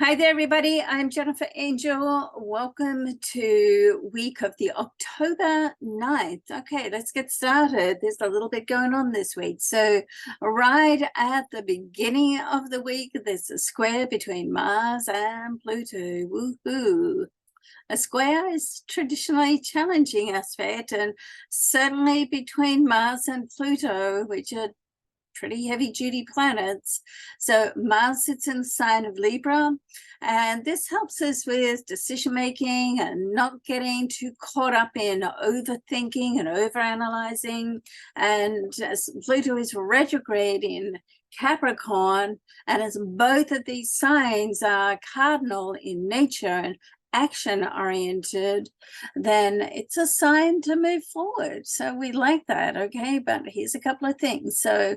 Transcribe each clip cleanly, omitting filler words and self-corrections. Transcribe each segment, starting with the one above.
Hi there, everybody. I'm Jennifer Angel. Welcome to week of the October 9th. Okay, let's get started. There's a little bit going on this week. So right at the beginning of the week, there's a square between Mars and Pluto. Woohoo! A square is traditionally challenging aspect, and certainly between Mars and Pluto, which are pretty heavy-duty planets. So Mars sits in the sign of Libra, and this helps us with decision-making and not getting too caught up in overthinking and overanalyzing. And as Pluto is retrograde in Capricorn, and as both of these signs are cardinal in nature and action oriented, then it's a sign to move forward. So we like that. Okay, but here's a couple of things. So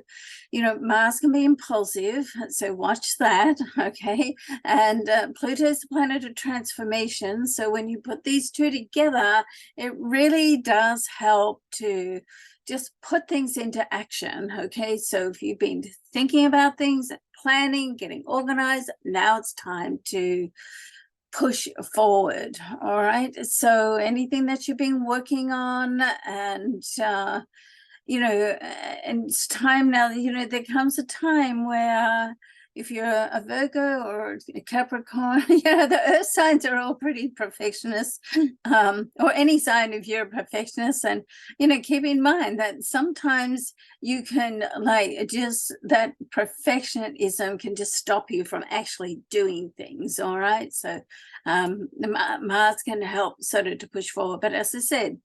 Mars can be impulsive, so watch that. Okay, and Pluto is the planet of transformation, so when you put these two together, it really does help to just put things into action. Okay, so if you've been thinking about things, planning, getting organized, now it's time to push forward. All right, so anything that you've been working on, and and it's time now. There comes a time where if you're a Virgo or a Capricorn, the earth signs are all pretty perfectionists, or any sign if you're a perfectionist. And keep in mind that sometimes you can just that perfectionism can just stop you from actually doing things. All right, so the Mars can help sort of to push forward, but as I said,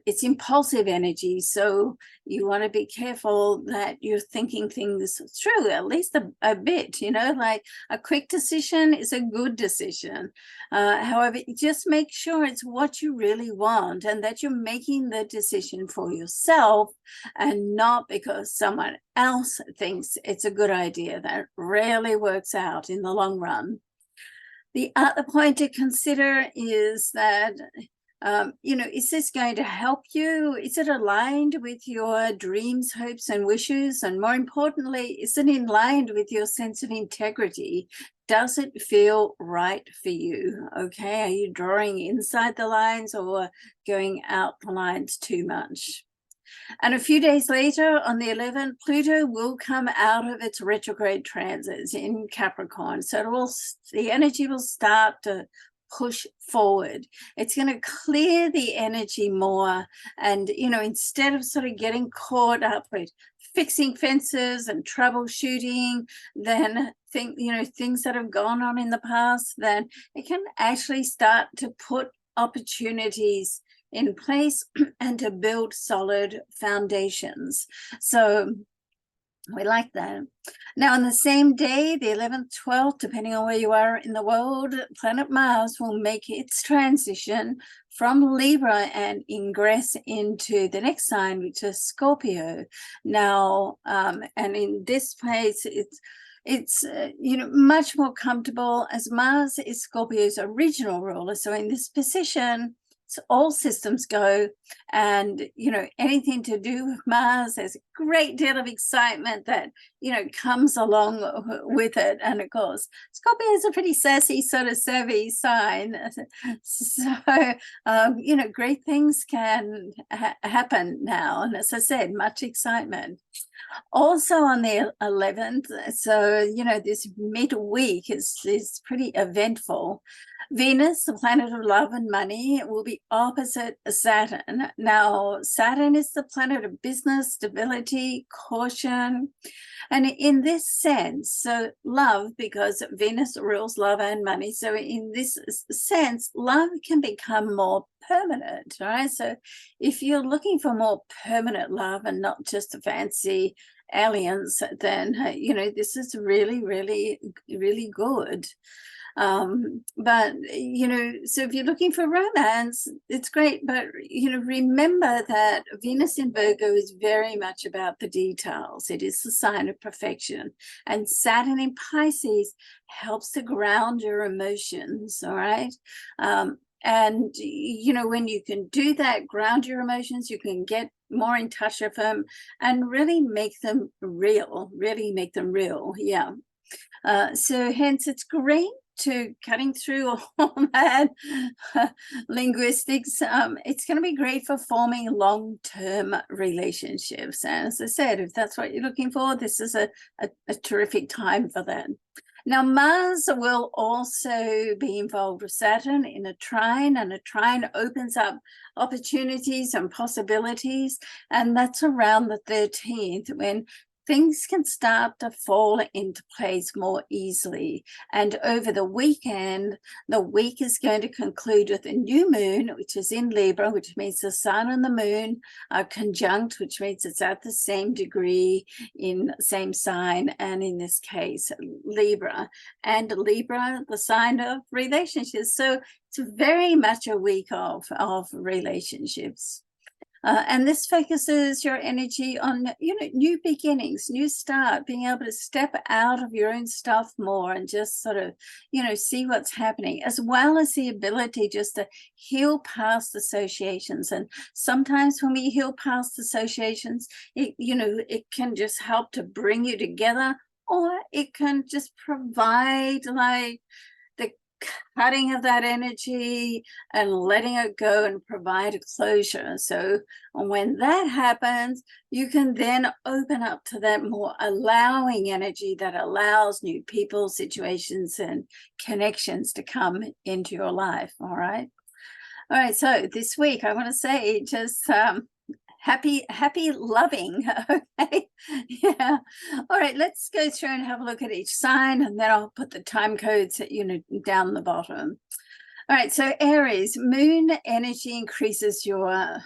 it's impulsive energy, so you want to be careful that you're thinking things through at least a bit. Like a quick decision is a good decision, however, just make sure it's what you really want and that you're making the decision for yourself and not because someone else thinks it's a good idea. That rarely works out in the long run. The other point to consider is that is this going to help you? Is it aligned with your dreams, hopes, and wishes? And more importantly, is it in line with your sense of integrity? Does it feel right for you? Okay, are you drawing inside the lines or going out the lines too much? And a few days later, on the 11th, Pluto will come out of its retrograde transits in Capricorn. So the energy will start to push forward. It's going to clear the energy more, and instead of sort of getting caught up with fixing fences and troubleshooting, then things that have gone on in the past, then it can actually start to put opportunities in place and to build solid foundations. So we like that. Now, on the same day, the 11th, 12th, depending on where you are in the world, planet Mars will make its transition from Libra and ingress into the next sign, which is Scorpio. Now, and in this place, it's much more comfortable, as Mars is Scorpio's original ruler. So in this position, all systems go, and anything to do with Mars, there's a great deal of excitement that comes along with it. And of course, Scorpio is a pretty sassy, sort of savvy sign, so great things can happen now, and as I said, much excitement. Also on the 11th, so this midweek is pretty eventful. Venus, the planet of love and money, will be opposite Saturn. Now, Saturn is the planet of business, stability, caution. And in this sense, so love, because Venus rules love and money. So in this sense, love can become more permanent, right? So if you're looking for more permanent love and not just a fancy alliance, then this is really, really, really good. But so if you're looking for romance, it's great, but remember that Venus in Virgo is very much about the details. It is the sign of perfection, and Saturn in Pisces helps to ground your emotions. All right, and when you can do that, ground your emotions, you can get more in touch with them and really make them real. Yeah. So hence it's great to cutting through all that linguistics, it's going to be great for forming long-term relationships. And as I said, if that's what you're looking for, this is a terrific time for that. Now, Mars will also be involved with Saturn in a trine, and a trine opens up opportunities and possibilities, and that's around the 13th, when things can start to fall into place more easily. And over the weekend, the week is going to conclude with a new moon, which is in Libra, which means the sun and the moon are conjunct, which means it's at the same degree in same sign, and in this case, Libra. And Libra, the sign of relationships. So it's very much a week of relationships. And this focuses your energy on, new beginnings, new start, being able to step out of your own stuff more and just sort of, see what's happening, as well as the ability just to heal past associations. And sometimes when we heal past associations, it can just help to bring you together, or it can just provide like the cutting of that energy and letting it go and provide a closure. So when that happens, you can then open up to that more allowing energy that allows new people, situations, and connections to come into your life. All right. So this week, I want to say just happy loving. Okay. Yeah. All right, let's go through and have a look at each sign, and then I'll put the time codes down the bottom. All right, so Aries, moon energy increases your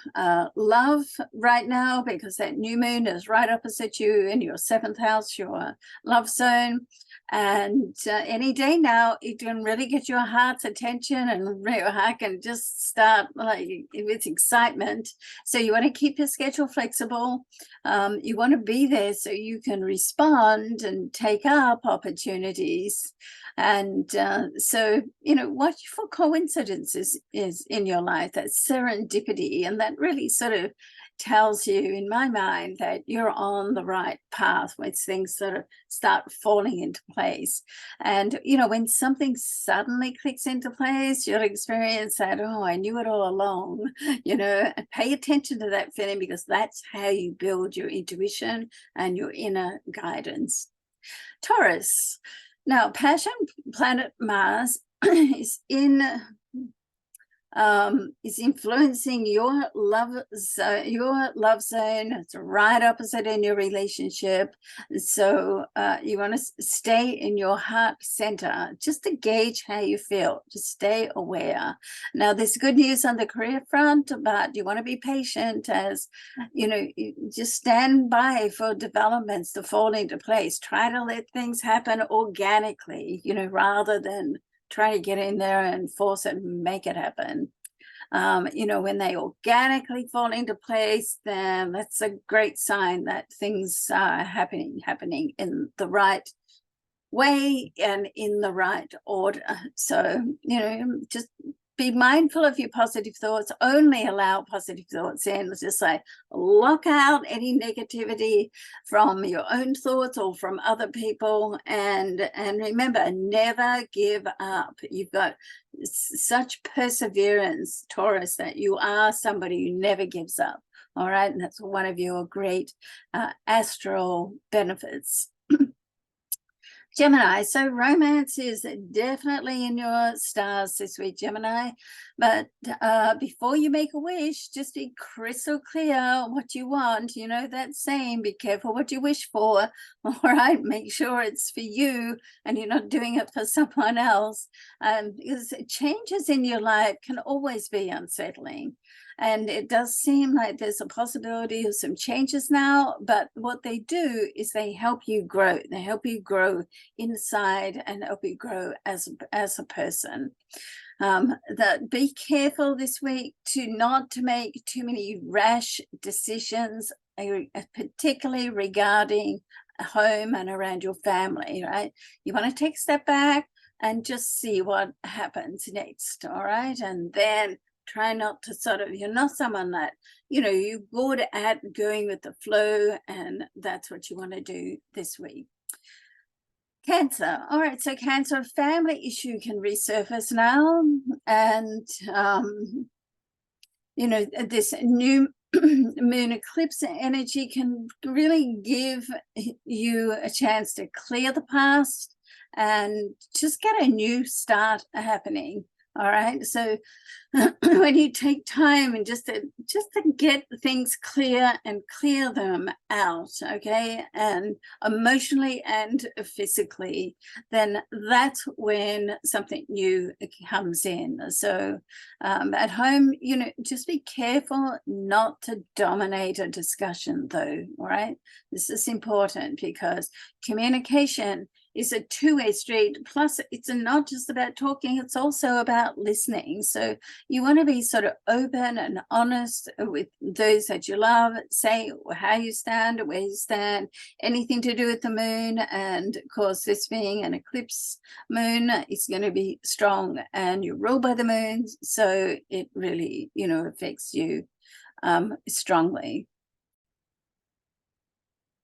love right now, because that new moon is right opposite you in your 7th house, your love zone. And any day now, it can really get your heart's attention, and your heart can just start like with excitement. So you want to keep your schedule flexible. You want to be there so you can respond and take up opportunities. And so, watch for coincidences is in your life, that serendipity, and that really sort of tells you, in my mind, that you're on the right path when things sort of start falling into place. And, when something suddenly clicks into place, you'll experience that, oh, I knew it all along, and pay attention to that feeling, because that's how you build your intuition and your inner guidance. Taurus. Now, passion planet Mars is influencing your love zone. It's right opposite in your relationship. So you want to stay in your heart center, just to gauge how you feel, to stay aware. Now, there's good news on the career front, but you want to be patient, as you just stand by for developments to fall into place. Try to let things happen organically, rather than try to get in there and force it and make it happen. When they organically fall into place, then that's a great sign that things are happening in the right way and in the right order. So, just be mindful of your positive thoughts. Only allow positive thoughts in. Just like lock out any negativity from your own thoughts or from other people. And remember, never give up. You've got such perseverance, Taurus, that you are somebody who never gives up. All right. And that's one of your great astral benefits. Gemini, so romance is definitely in your stars this week, Gemini. But before you make a wish, just be crystal clear what you want. That saying, be careful what you wish for. All right, make sure it's for you and you're not doing it for someone else. Because changes in your life can always be unsettling. And it does seem like there's a possibility of some changes now, but what they do is they help you grow. They help you grow inside and help you grow as a person. That be careful this week not to make too many rash decisions, particularly regarding home and around your family, right? You want to take a step back and just see what happens next, all right? And then try not to you're not someone that, you're good at going with the flow, and that's what you want to do this week. Cancer. All right, so Cancer, family issue can resurface now, and you know, this new moon eclipse energy can really give you a chance to clear the past and just get a new start happening. All right, so when you take time and just to get things clear and clear them out, okay, and emotionally and physically, then that's when something new comes in. So at home, you know, just be careful not to dominate a discussion, though. All right, this is important because communication is a two-way street. Plus, it's not just about talking, it's also about listening. So you want to be sort of open and honest with those that you love. Say how you stand, where you stand, anything to do with the moon. And of course, this being an eclipse moon, is going to be strong, and you're ruled by the moon. So it really, you know, affects you strongly.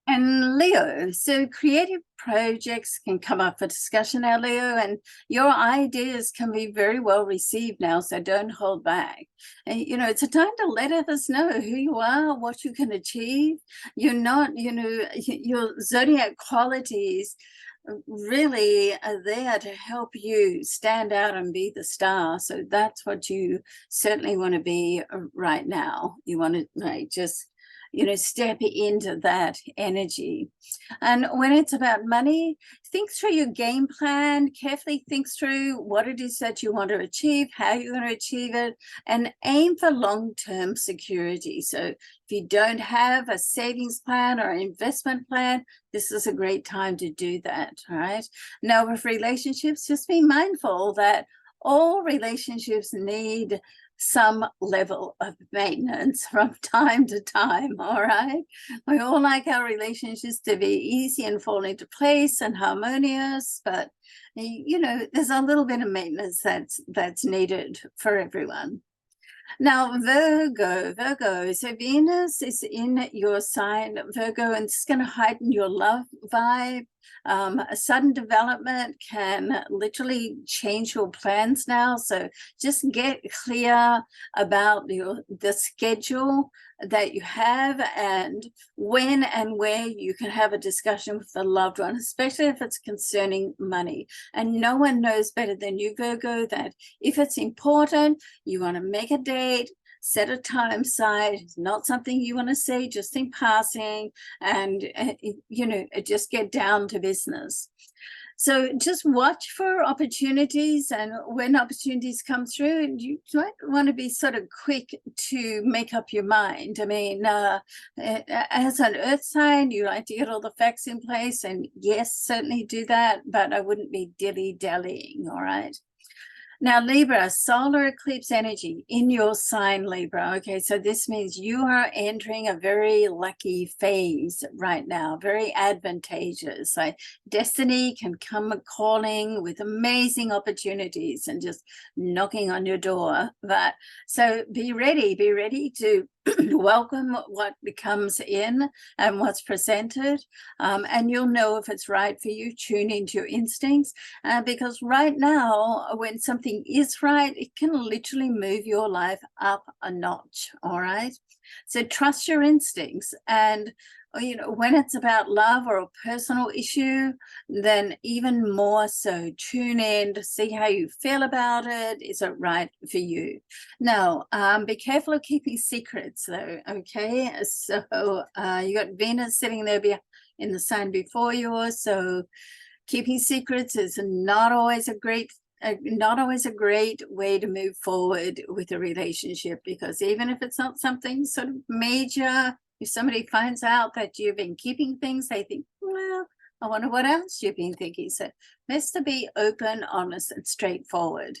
And Leo, so creative projects can come up for discussion now, Leo, and your ideas can be very well received now, so don't hold back. And, you know, it's a time to let others know who you are, what you can achieve. You're not, you know, your zodiac qualities really are there to help you stand out and be the star. So that's what you certainly want to be right now. You want to, like, just, you know, step into that energy. And when it's about money, think through your game plan, carefully think through what it is that you want to achieve, how you're going to achieve it, and aim for long-term security. So if you don't have a savings plan or an investment plan, this is a great time to do that. All right. Now, with relationships, just be mindful that all relationships need some level of maintenance from time to time. All right, we all like our relationships to be easy and fall into place and harmonious, but you know, there's a little bit of maintenance that's needed for everyone. Now, Virgo, so Venus is in your sign, Virgo, and it's going to heighten your love vibe. A sudden development can literally change your plans now. So just get clear about the schedule that you have and when and where you can have a discussion with the loved one, especially if it's concerning money. And no one knows better than you, Virgo, that if it's important, you want to make a date, set a time aside. It's not something you want to say just in passing, and you know, just get down to business. So just watch for opportunities, and when opportunities come through, you might want to be sort of quick to make up your mind. I mean, as an earth sign, you like to get all the facts in place, and yes, certainly do that, but I wouldn't be dilly-dallying, all right? Now, Libra, solar eclipse energy in your sign, Libra. Okay, so this means you are entering a very lucky phase right now, very advantageous. Like destiny can come calling with amazing opportunities and just knocking on your door. But so be ready to welcome what comes in and what's presented, and you'll know if it's right for you. Tune into your instincts, because right now, when something is right, it can literally move your life up a notch. All right, so trust your instincts, and you know, when it's about love or a personal issue, then even more so, tune in to see how you feel about it. Is it right for you? Now, be careful of keeping secrets, though. Okay, so you got Venus sitting there in the sign before yours, so keeping secrets is not always a great way to move forward with a relationship, because even if it's not something sort of major, if somebody finds out that you've been keeping things, they think, well, I wonder what else you've been thinking. So best to be open, honest, and straightforward.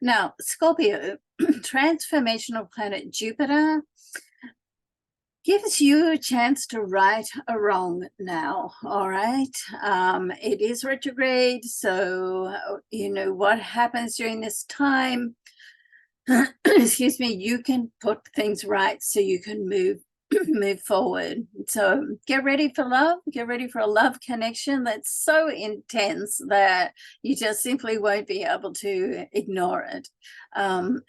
Now, Scorpio, transformational planet Jupiter gives you a chance to right a wrong now. All right, it is retrograde, so you know what happens during this time. Excuse me, you can put things right so you can move move forward. So get ready for love, get ready for a love connection that's so intense that you just simply won't be able to ignore it. You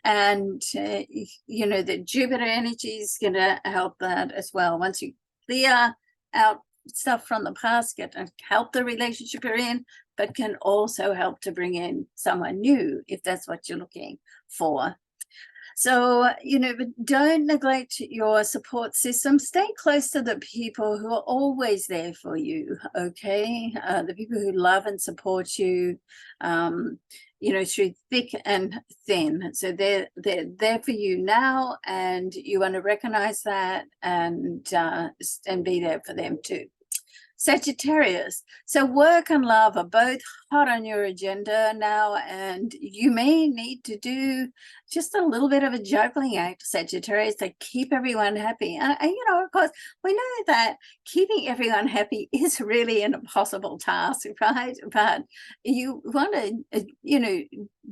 know, the Jupiter energy is going to help that as well. Once you clear out stuff from the past, get to help the relationship you're in, but can also help to bring in someone new if that's what you're looking for. So, you know, but don't neglect your support system. Stay close to the people who are always there for you, okay? The people who love and support you, you know, through thick and thin. So they're there for you now, and you want to recognize that and be there for them too. Sagittarius. So work and love are both hot on your agenda now, and you may need to do just a little bit of a juggling act, Sagittarius, to keep everyone happy. And you know, of course, we know that keeping everyone happy is really an impossible task, right? But you want to, you know,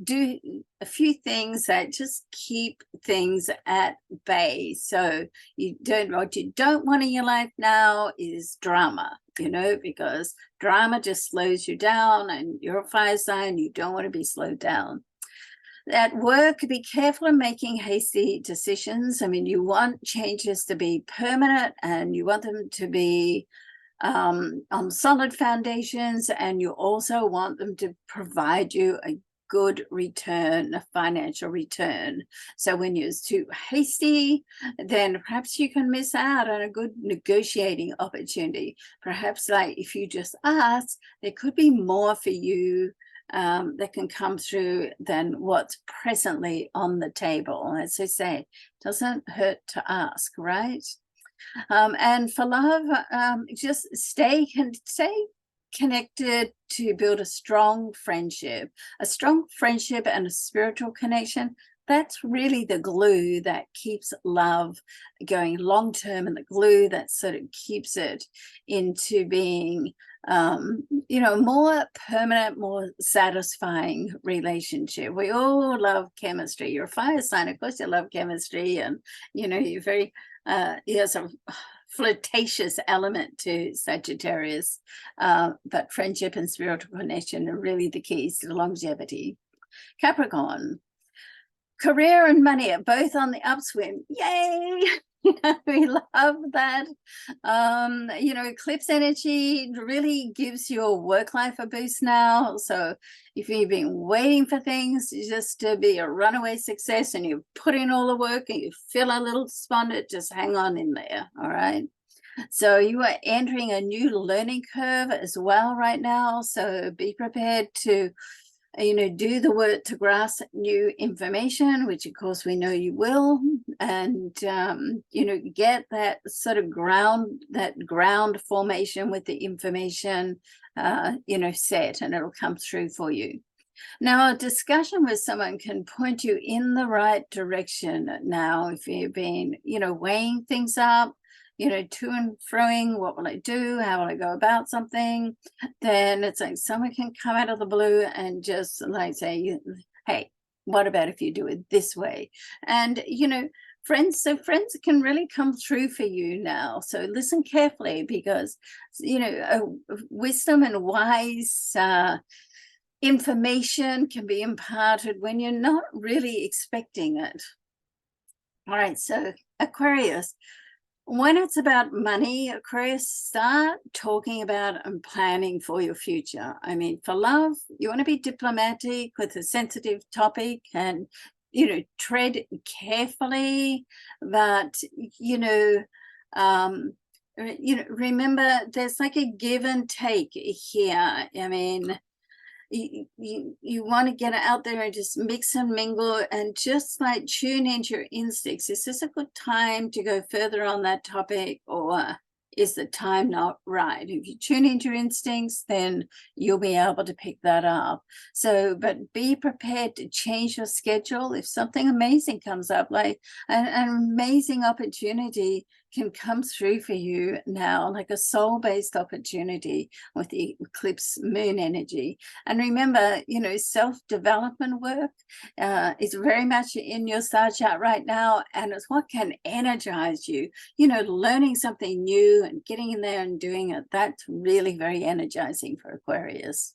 do a few things that just keep things at bay. So what you don't want in your life now is drama, you know, because drama just slows you down, and you're a fire sign, you don't want to be slowed down. At work, be careful in making hasty decisions. I mean, you want changes to be permanent, and you want them to be on solid foundations, and you also want them to provide you a good return, a financial return. So when you're too hasty, then perhaps you can miss out on a good negotiating opportunity. Perhaps, like, if you just ask, there could be more for you that can come through than what's presently on the table. As I say, it doesn't hurt to ask, right? And for love, just stay connected to build a strong friendship and a spiritual connection. That's really the glue that keeps love going long term, and the glue that sort of keeps it into being you know, more permanent, more satisfying relationship. We all love chemistry. You're a fire sign, of course you love chemistry, and you know, you're very there's a flirtatious element to Sagittarius, but friendship and spiritual connection are really the keys to longevity. Capricorn. Career and money are both on the upswing. Yay! We love that. You know, eclipse energy really gives your work life a boost now. So if you've been waiting for things just to be a runaway success, and you put in all the work and you feel a little despondent, just hang on in there. All right. So you are entering a new learning curve as well right now. So be prepared to, you know, do the work to grasp new information, which of course we know you will, and you know, get that sort of ground formation with the information you know, set, and it'll come through for you. Now, a discussion with someone can point you in the right direction now. If you've been, you know, weighing things up, you know, to and froing, what will I do? How will I go about something? Then it's like someone can come out of the blue and just like say, hey, what about if you do it this way? And, you know, friends can really come through for you now. So listen carefully, because, you know, wisdom and wise information can be imparted when you're not really expecting it. All right, so Aquarius. When it's about money, Aquarius, start talking about and planning for your future. I mean, for love, you want to be diplomatic with a sensitive topic, and, you know, tread carefully. But, you know, remember, there's like a give and take here. I mean, you want to get out there and just mix and mingle, and just like tune into your instincts. Is this a good time to go further on that topic, or is the time not right? If you tune into your instincts, then you'll be able to pick that up. So, but be prepared to change your schedule if something amazing comes up, like an amazing opportunity can come through for you now, like a soul-based opportunity with the eclipse moon energy. And remember, you know, self-development work is very much in your star chart right now, and it's what can energize you. You know, learning something new and getting in there and doing it, that's really very energizing for Aquarius.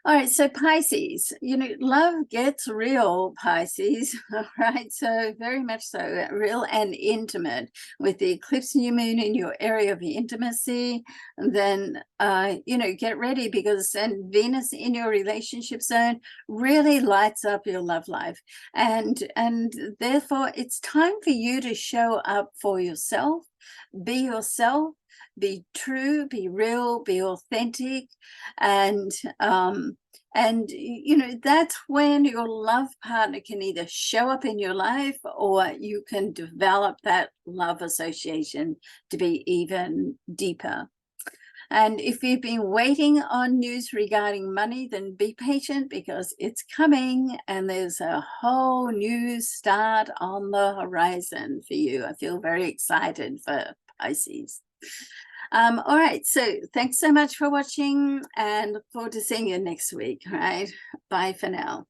All right, so Pisces, you know, love gets real, Pisces, all right? So very much so, real and intimate with the eclipse new moon in your area of intimacy. And then, you know, get ready, because then Venus in your relationship zone really lights up your love life. And therefore, it's time for you to show up for yourself, be true, be real, be authentic. And you know, that's when your love partner can either show up in your life, or you can develop that love association to be even deeper. And if you've been waiting on news regarding money, then be patient, because it's coming and there's a whole new start on the horizon for you. I feel very excited for Pisces. All right, so thanks so much for watching, and look forward to seeing you next week. All right, bye for now.